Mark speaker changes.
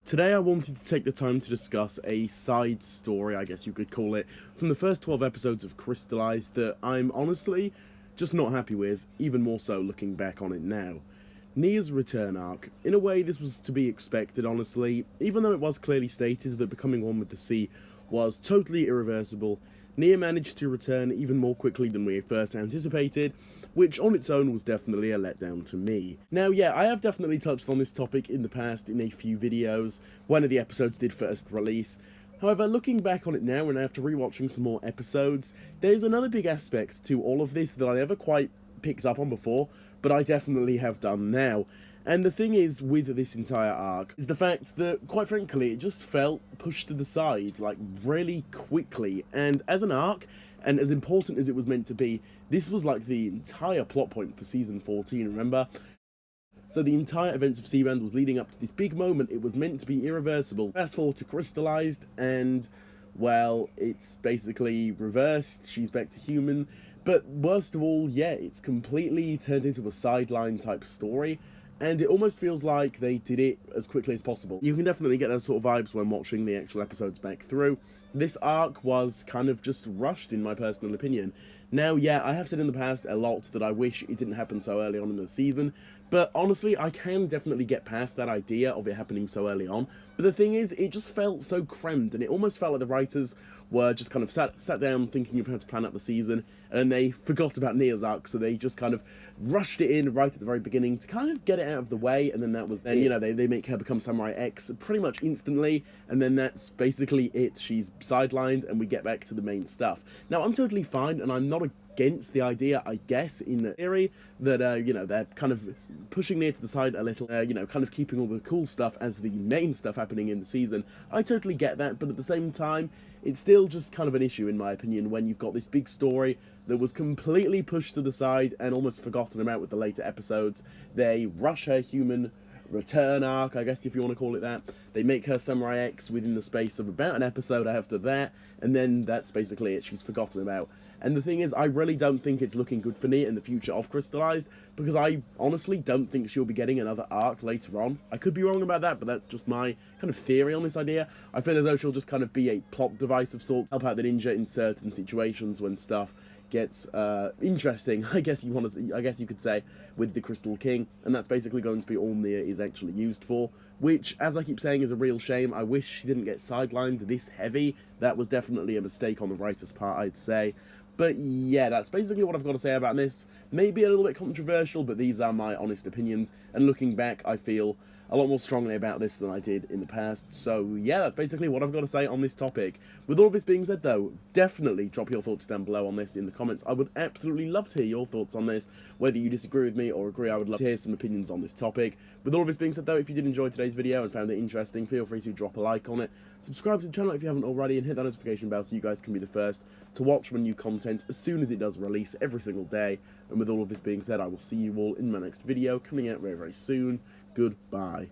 Speaker 1: Today I wanted to take the time to discuss a side story, I guess you could call it, from the first 12 episodes of Crystalized that I'm honestly just not happy with, even more so looking back on it now. Nia's return arc. In a way this was to be expected, honestly, even though it was clearly stated that becoming one with the sea was totally irreversible. Nia managed to return even more quickly than we first anticipated, which on its own was definitely a letdown to me. Now yeah, I have definitely touched on this topic in the past in a few videos, when the episodes did first release. However, looking back on it now and after rewatching some more episodes, there's another big aspect to all of this that I never quite picked up on before, but I definitely have done now. And the thing is with this entire arc is the fact that, quite frankly, it just felt pushed to the side, like, really quickly. And as an arc, and as important as it was meant to be, this was like the entire plot point for Season 14, remember? So the entire events of Seaband was leading up to this big moment. It was meant to be irreversible. Fast forward to Crystalized, and, well, it's basically reversed. She's back to human. But worst of all, yeah, it's completely turned into a sideline type story. And it almost feels like they did it as quickly as possible. You can definitely get those sort of vibes when watching the actual episodes back through. This arc was kind of just rushed, in my personal opinion. Now, yeah, I have said in the past a lot that I wish it didn't happen so early on in the season, but honestly, I can definitely get past that idea of it happening so early on. But the thing is, it just felt so crammed, and it almost felt like the writers were just kind of sat down thinking of how to plan out the season, and then they forgot about Nia's arc, so they just kind of rushed it in right at the very beginning to kind of get it out of the way, and then that was then, you know, they make her become Samurai X pretty much instantly, and then that's basically it. She's sidelined, and we get back to the main stuff. Now, I'm totally fine, and I'm not against the idea, I guess, in the theory, that, you know, they're kind of pushing Nia to the side a little, you know, kind of keeping all the cool stuff as the main stuff happening in the season. I totally get that, but at the same time, it's still just kind of an issue, in my opinion, when you've got this big story that was completely pushed to the side and almost forgotten about with the later episodes. They rush her human return arc, I guess if you want to call it that. They make her Samurai X within the space of about an episode after that, and then that's basically it. She's forgotten about. And the thing is, I really don't think it's looking good for Nia in the future of Crystalized, because I honestly don't think she'll be getting another arc later on. I could be wrong about that, but that's just my kind of theory on this idea. I feel as though she'll just kind of be a plot device of sorts, help out the ninja in certain situations when stuff gets interesting, I guess you could say, with the Crystal King, and that's basically going to be all Nia is actually used for, which, as I keep saying, is a real shame. I wish she didn't get sidelined this heavy. That was definitely a mistake on the writer's part, I'd say. But yeah, that's basically what I've got to say about this. Maybe a little bit controversial, but these are my honest opinions, and looking back, I feel a lot more strongly about this than I did in the past. So yeah, that's basically what I've got to say on this topic. With all this being said though, definitely drop your thoughts down below on this in the comments. I would absolutely love to hear your thoughts on this. Whether you disagree with me or agree, I would love to hear some opinions on this topic. With all this being said though, if you did enjoy today's video and found it interesting, feel free to drop a like on it. Subscribe to the channel if you haven't already, and hit that notification bell so you guys can be the first to watch my new content as soon as it does release every single day. And with all of this being said, I will see you all in my next video coming out very, very soon. Goodbye.